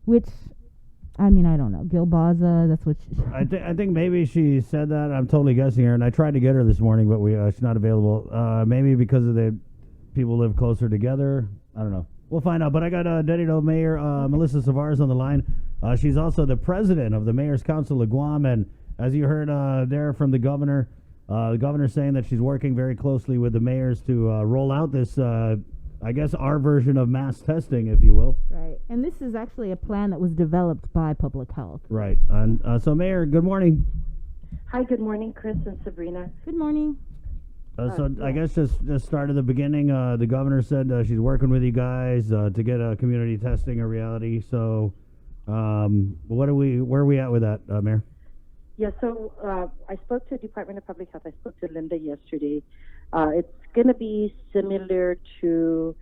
which, I mean, I don't know. Gilbaza, that's what I think maybe she said that. I'm totally guessing her, and I tried to get her this morning, but she's not available. Maybe because of the people live closer together. I don't know. We'll find out. But I got Dedido Mayor Melissa Savares on the line. She's also the president of the Mayor's Council of Guam, and as you heard there from the governor saying that she's working very closely with the mayors to roll out this, I guess, our version of mass testing, if you will. Right. And this is actually a plan that was developed by public health. Right. And so, Mayor, good morning. Hi, good morning, Chris and Sabrina. Good morning. I guess just start at the beginning. The governor said she's working with you guys to get community testing a reality. So, where are we at with that, Mayor? Yeah, so I spoke to the Department of Public Health. I spoke to Linda yesterday. It's going to be similar to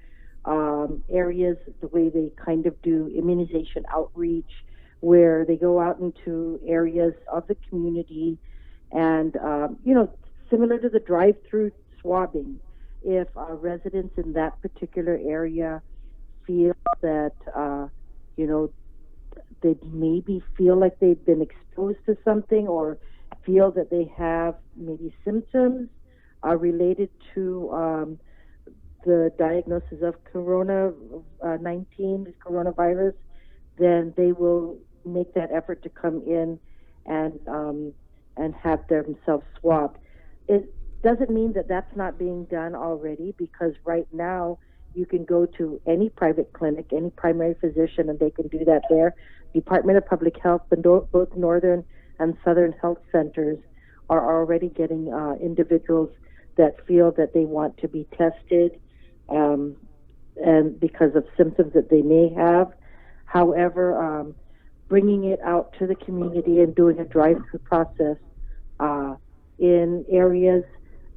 areas the way they kind of do immunization outreach, where they go out into areas of the community and, similar to the drive-through swabbing. If residents in that particular area feel that, they maybe feel like they've been exposed to something or feel that they have maybe symptoms related to the diagnosis of coronavirus, then they will make that effort to come in and have themselves swabbed. It doesn't mean that that's not being done already, because right now you can go to any private clinic, any primary physician, and they can do that there. Department of Public Health, both northern and southern health centers are already getting individuals that feel that they want to be tested and because of symptoms that they may have. However, bringing it out to the community and doing a drive-through process in areas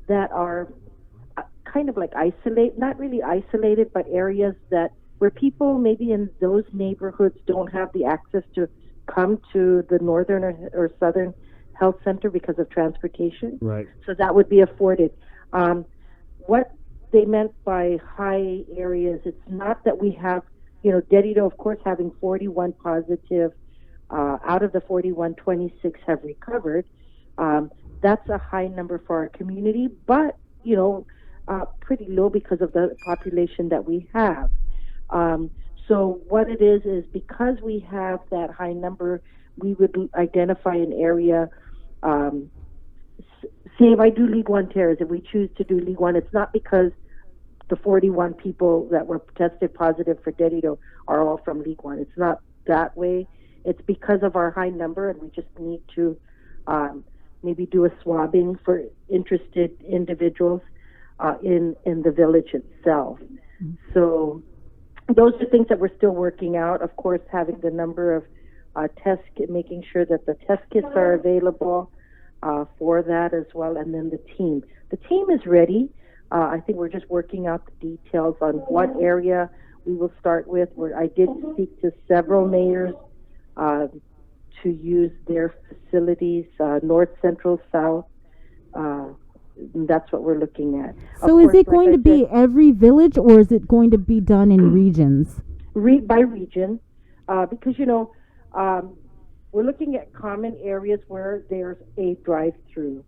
that are kind of like not really isolated, but areas that where people maybe in those neighborhoods don't have the access to come to the northern or southern health center because of transportation. Right. So that would be afforded. What they meant by high areas, it's not that we have, Dedido, of course, having 41 positive, out of the 41, 26 have recovered. That's a high number for our community, but, pretty low because of the population that we have. So what it is because we have that high number, we would identify an area. Say if I do League One Terrace, if we choose to do League One, it's not because the 41 people that were tested positive for Dedido are all from League One. It's not that way. It's because of our high number, and we just need to maybe do a swabbing for interested individuals in the village itself. Mm-hmm. So those are things that we're still working out. Of course, having the number of making sure that the test kits are available for that as well, and then the team. The team is ready. I think we're just working out the details on what area we will start with. I did speak to several mayors to use their facilities, north, central, south. That's what we're looking at. So is it going to be every village, or is it going to be done in regions? By region, because, we're looking at common areas where there's a drive-through.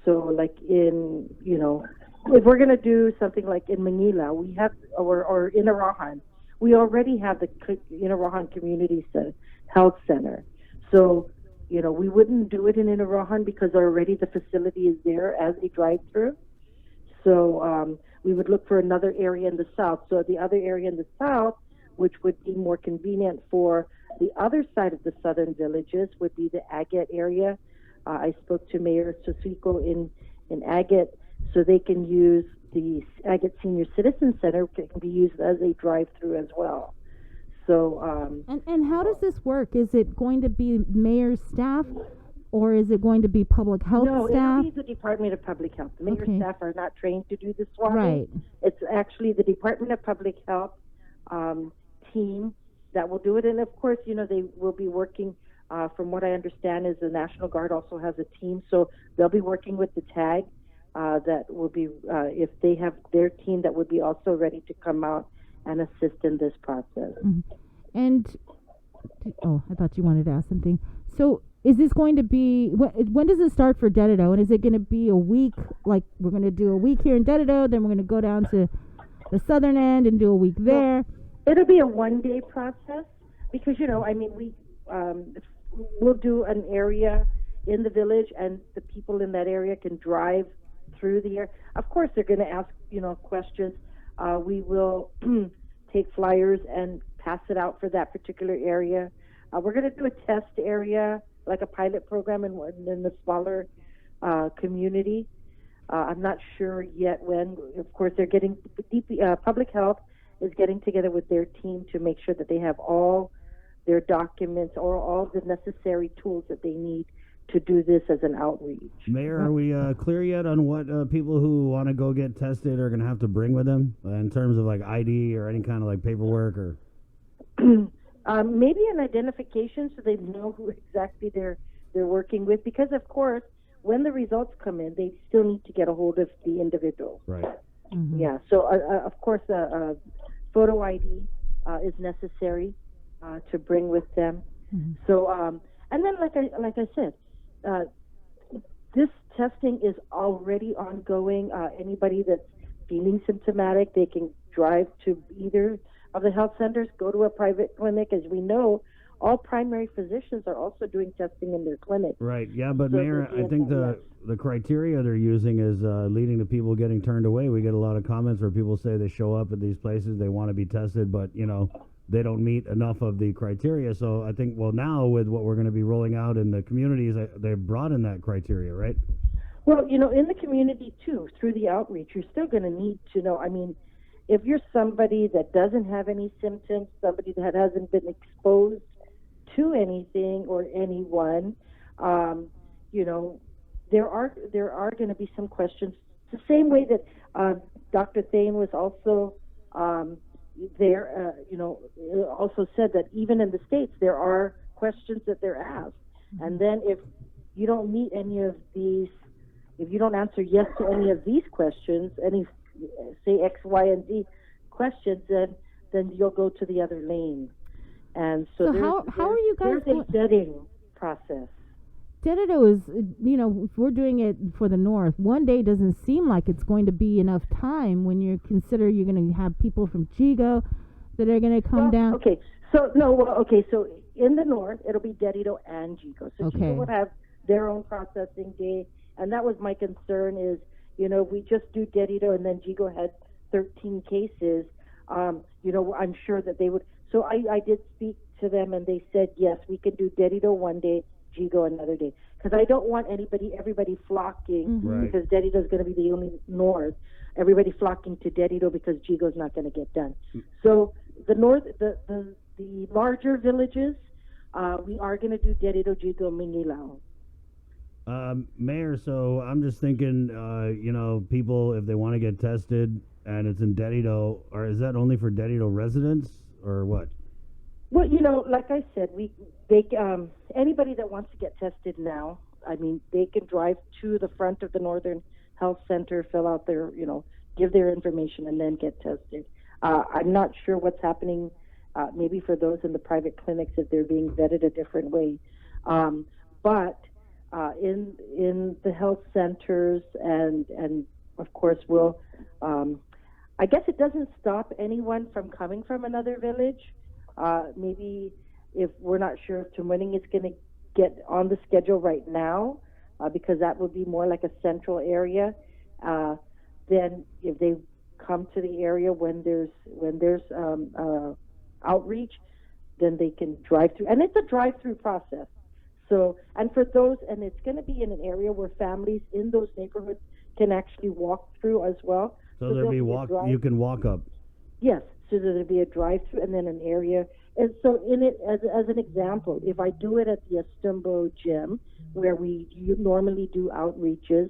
So like if we're going to do something like in Manila, we have, or in Arahan, we already have the Arahan Community Health Center. So, we wouldn't do it in Arahan because already the facility is there as a drive-through. So we would look for another area in the south. So the other area in the south, which would be more convenient for the other side of the southern villages, would be the Agate area. I spoke to Mayor Sosuiko in Agate, so they can use the Agate Senior Citizen Center, can be used as a drive-through as well. So, and how does this work? Is it going to be mayor's staff, or is it going to be public health staff? No, it'll be the Department of Public Health. The mayor's staff are not trained to do the swabbing. Right. It's actually the Department of Public Health team that will do it. And of course, they will be working, from what I understand is the National Guard also has a team. So they'll be working with the TAG that will be, if they have their team that would be also ready to come out and assist in this process. Mm-hmm. And Oh, I thought you wanted to ask something. So, is this going to be when does it start for Dedido? And is it going to be a week? Like we're going to do a week here in Dedido, then we're going to go down to the southern end and do a week there. It'll be a 1-day process because we'll do an area in the village, and the people in that area can drive through the area. Of course, they're going to ask questions. We will take flyers and pass it out for that particular area. We're going to do a test area, like a pilot program in the smaller community. I'm not sure yet when. Of course, they're getting public health is getting together with their team to make sure that they have all their documents or all the necessary tools that they need to do this as an outreach. Mayor, are we clear yet on what people who want to go get tested are going to have to bring with them in terms of like ID or any kind of like paperwork or? Maybe an identification so they know who exactly they're working with, because of course when the results come in they still need to get a hold of the individual. Right. Mm-hmm. Yeah. So of course photo ID is necessary to bring with them. Mm-hmm. So and then like I said, this testing is already ongoing. Anybody that's feeling symptomatic, they can drive to either of the health centers, go to a private clinic. As we know, all primary physicians are also doing testing in their clinic. Right. Yeah, but So Mayor, I think the criteria they're using is leading to people getting turned away. We get a lot of comments where people say they show up at these places, they want to be tested, but they don't meet enough of the criteria. So I think, well, now with what we're going to be rolling out in the communities, they've broadened that criteria, right? Well, in the community too, through the outreach, you're still going to need to know. I mean, if you're somebody that doesn't have any symptoms, somebody that hasn't been exposed to anything or anyone, there are going to be some questions. The same way that Dr. Thane was also also said that even in the States there are questions that they're asked, and then if you don't meet any of these, if you don't answer yes to any of these questions, any say X, Y, and Z questions, then you'll go to the other lane. And so how are you guys there's a vetting process. Dedido is, if we're doing it for the north, 1 day doesn't seem like it's going to be enough time when you consider you're going to have people from Chigo that are going to come down. Okay, so in the north, it'll be Dedido and Chigo. So Chigo would have their own processing day, and that was my concern is, we just do Dedido and then Chigo had 13 cases, I'm sure that they would. So I did speak to them, and they said, yes, we can do Dedido 1 day, Chigo another day, because I don't want everybody flocking, because Dedido is going to be the only north. Everybody flocking to Dedido because Chigo is not going to get done. So the north, the larger villages, we are going to do Dedido, Chigo, Mingilao. Mayor, so I'm just thinking, people, if they want to get tested and it's in Dedido, or is that only for Dedido residents or what? Well, like I said, anybody that wants to get tested now, I mean, they can drive to the front of the Northern Health Center, fill out their, give their information, and then get tested. I'm not sure what's happening, maybe for those in the private clinics, if they're being vetted a different way. But in the health centers, and of course, I guess it doesn't stop anyone from coming from another village. Maybe if we're not sure if Tumuning is going to get on the schedule right now, because that would be more like a central area. Then if they come to the area when there's outreach, then they can drive through, and it's a drive-through process. So, and for those, and it's going to be in an area where families in those neighborhoods can actually walk through as well. So there'll be you can walk up. Yes, so there'll be a drive-through and then an area. And so in it, as an example, if I do it at the Estumbo gym, where we normally do outreaches,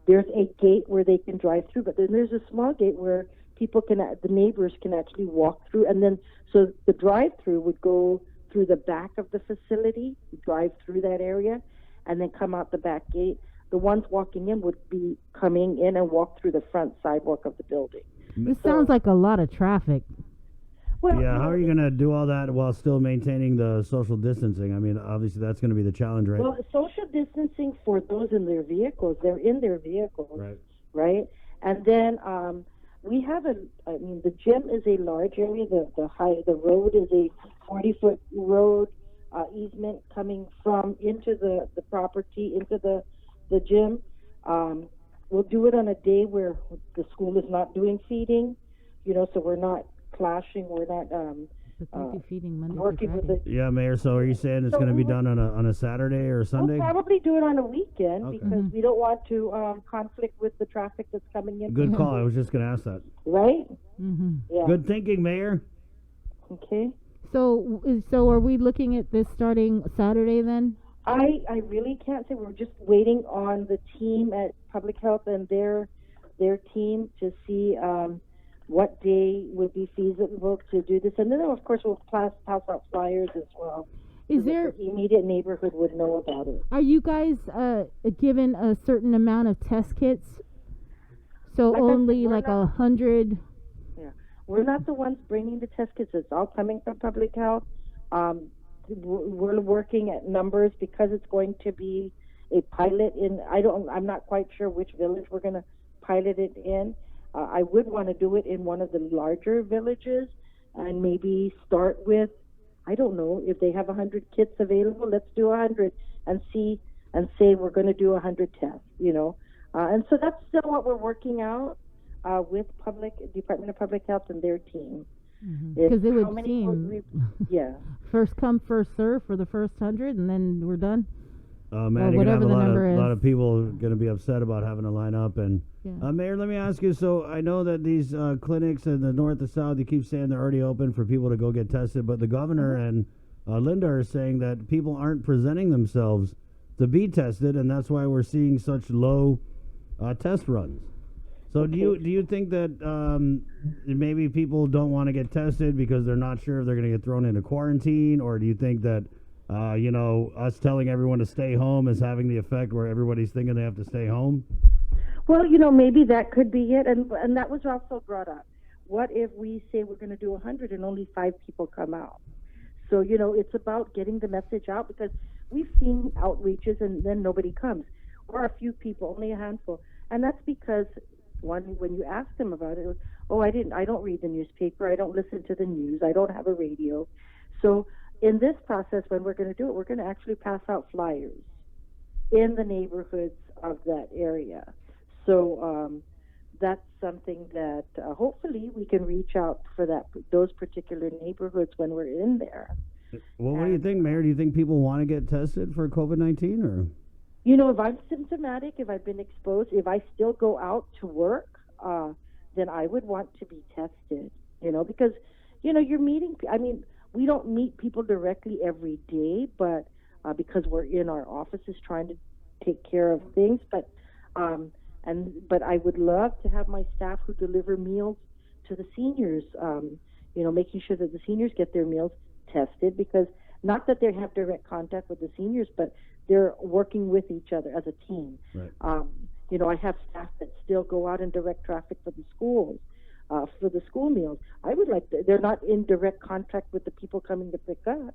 there's a gate where they can drive through, but then there's a small gate where the neighbors can actually walk through, and then so the drive-through would go through the back of the facility, drive through that area, and then come out the back gate. The ones walking in would be coming in and walk through the front sidewalk of the building. This sounds like a lot of traffic. Well, Yeah, how are you going to do all that while still maintaining the social distancing? I mean, obviously that's going to be the challenge, right? Well, social distancing for those in their vehicles, they're in their vehicles, Right. right? And then we have the gym is a large area. The road is a 40-foot road easement coming from into the property, into the gym. We'll do it on a day where the school is not doing feeding, so we're not clashing, we're not But they'll be feeding Monday working through with Friday. the. Yeah, Mayor, so are you saying it's So going to be we will- done on a Saturday or Sunday? We'll probably do it on a weekend Okay. because we don't want to conflict with the traffic that's coming in. Good call. I was just going to ask that. Right? Mm-hmm. Yeah. Good thinking, Mayor. Okay. So are we looking at this starting Saturday then? I really can't say. We're just waiting on the team at Public Health and their team to see what day would be feasible to do this. And then, of course, we'll pass out flyers as well. Is so that there? the immediate neighborhood would know about it? Are you guys given a certain amount of test kits? So Like I said, only we're like not- 100. Yeah, we're not the ones bringing the test kits. It's all coming from Public Health. We're working at numbers because it's going to be a pilot in. I'm not quite sure which village we're going to pilot it in. I would want to do it in one of the larger villages and maybe start with, I don't know, if they have 100 kits available, let's do 100 and see and say we're going to do 100 tests, and so that's still what we're working out with Department of Public Health and their team. Because it How would many seem yeah. first come first serve for the first 100 and then we're done. Man, Or you're going to have whatever the a number lot is. of people going to be upset about having to line up. And Yeah. Mayor, let me ask you, so I know that these clinics in the north and south, you keep saying they're already open for people to go get tested, but the governor and Linda are saying that people aren't presenting themselves to be tested, and that's why we're seeing such low test runs. So do you think that maybe people don't want to get tested because they're not sure if they're going to get thrown into quarantine, or do you think that us telling everyone to stay home is having the effect where everybody's thinking they have to stay home? Well, maybe that could be it, and that was also brought up. What if we say we're going to do 100 and only 5 people come out? So it's about getting the message out, because we've seen outreaches and then nobody comes, or a few people, only a handful, and that's because when you ask them about it was, I don't read the newspaper, I don't listen to the news, I don't have a radio. So in this process, when we're going to do it, we're going to actually pass out flyers in the neighborhoods of that area. So that's something that hopefully we can reach out for those particular neighborhoods when we're in there. Well, what do you think, Mayor? Do you think people want to get tested for COVID-19, or? If I'm symptomatic, if I've been exposed, if I still go out to work, then I would want to be tested, because, you're meeting, we don't meet people directly every day, but because we're in our offices trying to take care of things, but I would love to have my staff who deliver meals to the seniors, making sure that the seniors get their meals tested, because not that they have direct contact with the seniors, but they're working with each other as a team. Right. I have staff that still go out and direct traffic for the schools, for the school meals. I would like they're not in direct contact with the people coming to pick up,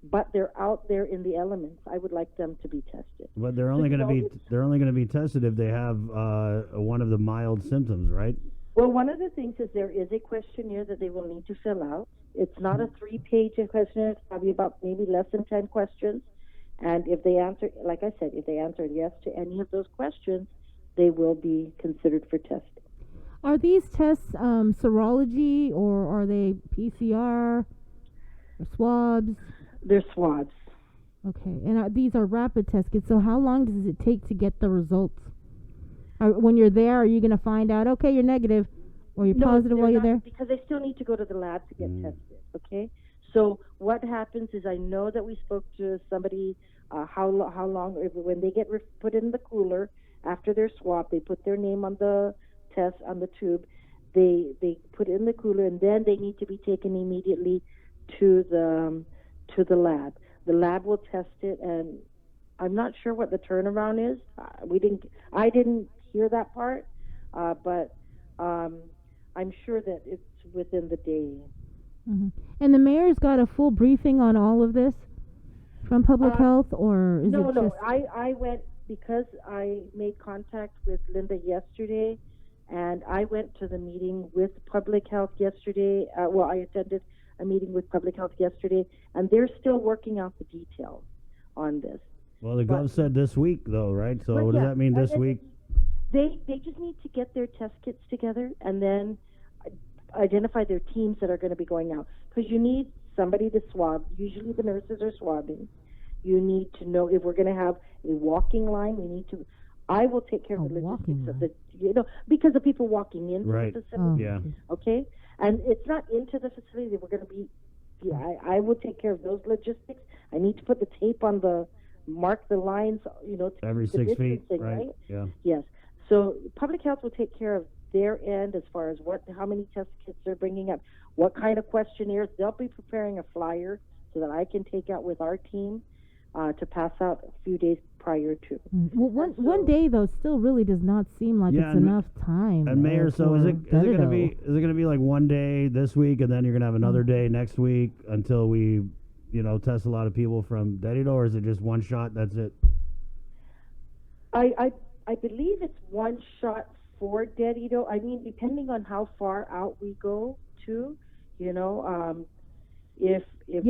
but they're out there in the elements. I would like them to be tested. But they're only going to be tested if they have one of the mild symptoms, right? Well, one of the things is there is a questionnaire that they will need to fill out. It's not a 3-page questionnaire. It's probably about maybe less than 10 questions. And if they answer, like I said, if they answer yes to any of those questions, they will be considered for testing. Are these tests serology, or are they PCR or swabs? They're swabs. Okay, and these are rapid test kits. So how long does it take to get the results? When you're there, are you going to find out, okay, you're negative, or you're positive while you're there? Because they still need to go to the lab to get tested, okay? So what happens is, I know that we spoke to somebody, how long, when they get put in the cooler, after their swab, they put their name on the test, on the tube, they put it in the cooler, and then they need to be taken immediately to the lab. The lab will test it, and I'm not sure what the turnaround is. I didn't hear that part, but I'm sure that it's within the day. Hmm. And the mayor's got a full briefing on all of this from public health, or is No, it just? I went because I made contact with Linda yesterday, and I went to the meeting with public health yesterday. I attended a meeting with public health yesterday, and they're still working out the details on this. Well, the gov said this week, though, right? So But what does yeah, that mean this week? They just need to get their test kits together and then identify their teams that are going to be going out, because you need somebody to swab. Usually the nurses are swabbing. You need to know if we're going to have a walking line. We need to. I will take care of the logistics of the, because of people walking into Right. the facility. Yeah. Okay, and it's not into the facility. We're going to be. Yeah, I will take care of those logistics. I need to put the tape on the, mark the lines. Every the 6 feet, distancing, right? Yeah. Yes. So public health will take care of their end as far as how many test kits they're bringing up, what kind of questionnaires. They'll be preparing a flyer so that I can take out with our team to pass out a few days prior to. Well, one day though still really does not seem like it's enough time. And Mayor, so is it gonna be like one day this week, and then you're gonna have another day next week until we, test a lot of people from Derrida, or is it just one shot? That's it. I believe it's one shot for Derrida. I mean, depending on how far out we go to, if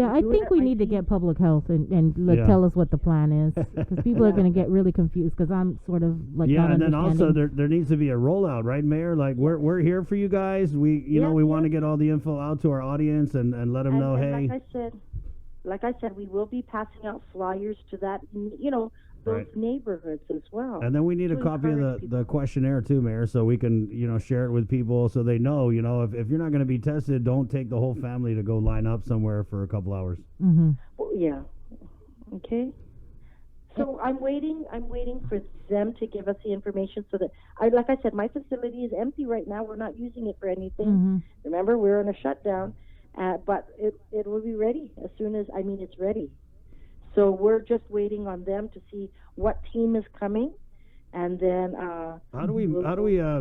I think we need to get public health and tell us what the plan is, because people are going to get really confused, because I'm sort of like not and then understanding. also there needs to be a rollout, right, Mayor? Like we're here for you guys. We we want to get all the info out to our audience and let them know, hey. Like I said, we will be passing out flyers to that, those neighborhoods as well. And then we need a copy of the questionnaire too, Mayor, so we can, share it with people so they know, if you're not going to be tested, don't take the whole family to go line up somewhere for a couple hours. Mm-hmm. Well, yeah. Okay. So I'm waiting for them to give us the information so that like I said, my facility is empty right now. We're not using it for anything. Mm-hmm. Remember, we're in a shutdown, but it will be ready as soon as, it's ready. So we're just waiting on them to see what team is coming, and then how do we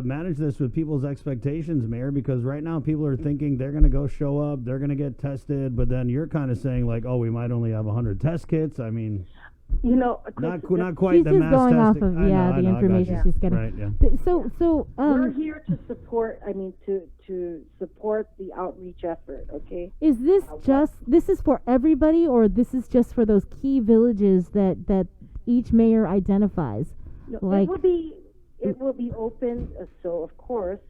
manage this with people's expectations, Mayor? Because right now people are thinking they're going to go show up, they're going to get tested, but then you're kind of saying like, oh, we might only have 100 test kits. I mean, not quite she's the just mass going off testing. of the information she's getting. Right, yeah. So we're here to support. To support the outreach effort. Okay. Is this this is for everybody, or this is just for those key villages that each mayor identifies? No, like it will be open. So of course,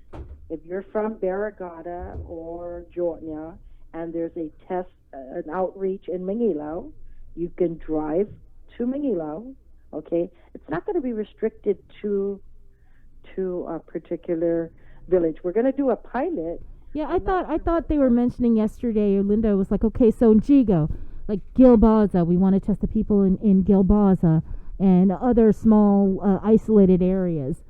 if you're from Barragata or Jornia and there's an outreach in Mangilao, you can drive to Mangilao. Okay, it's not going to be restricted to a particular village. We're going to do a pilot. Yeah, I thought they were mentioning yesterday, or Linda was like, okay, so in Jigo, like Gilbaza, we want to test the people in Gilbaza and other small isolated areas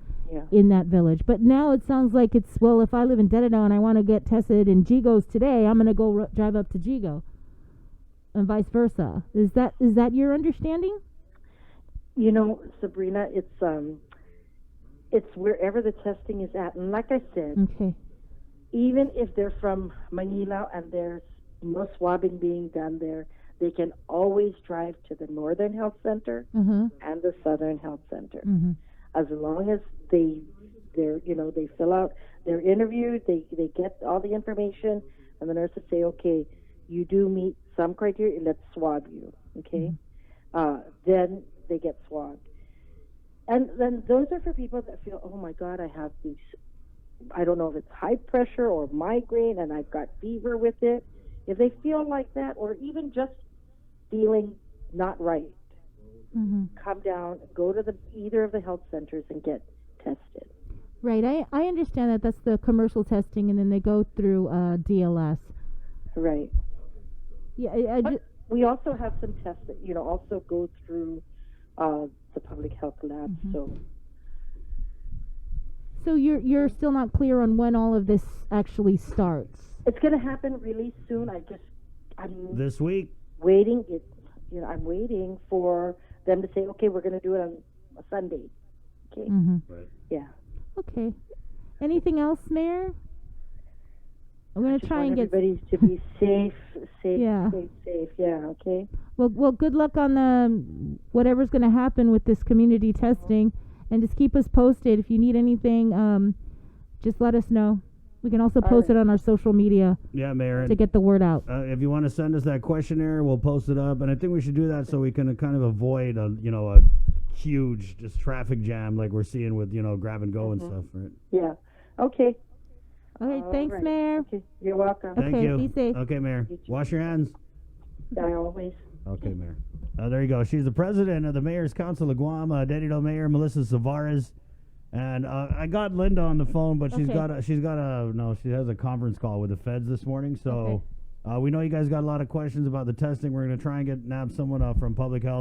in that village. But now it sounds like it's, well, if I live in Derrida and I want to get tested in Jigo's today, I'm going to go drive up to Jigo, and vice versa. Is that your understanding? Sabrina, it's wherever the testing is at. And like I said, even if they're from Manila and there's no swabbing being done there, they can always drive to the Northern Health Center and the Southern Health Center. As long as they fill out their interview, they get all the information, and the nurses say, okay, you do meet some criteria, let's swab you. Okay? Then they get swabbed. And then those are for people that feel, oh my God, I have these, I don't know if it's high pressure or migraine and I've got fever with it. If they feel like that, or even just feeling not right, come down, go to either of the health centers and get tested. Right. I understand that that's the commercial testing, and then they go through DLS. Right. Yeah. We also have some tests that, also go through the public health lab. So you're still not clear on when all of this actually starts. It's going to happen really soon. I'm this week waiting. I'm waiting for them to say, okay, we're going to do it on a Sunday. Okay. Right. Yeah. Okay. Anything else, Mayor? I'm gonna Just try and want get. everybody to be safe, Yeah. safe. Yeah, okay. Well, good luck on the whatever's gonna happen with this community testing, and just keep us posted. If you need anything, just let us know. We can also post it on our social media Yeah, Mayor. to get the word out. If you want to send us that questionnaire, we'll post it up. And I think we should do that so we can kind of avoid a huge just traffic jam like we're seeing with grab and go and stuff, right? Yeah. Okay. Okay, All thanks, right. Mayor. Okay. You're welcome. Thank Okay, you. be safe. Okay, Mayor. You too. Wash your hands. I always. Okay, Mayor. There you go. She's the president of the Mayor's Council of Guam, Dedido Mayor Melissa Savares. And I got Linda on the phone, but she has a conference call with the feds this morning. So we know you guys got a lot of questions about the testing. We're going to try and nab someone from public health.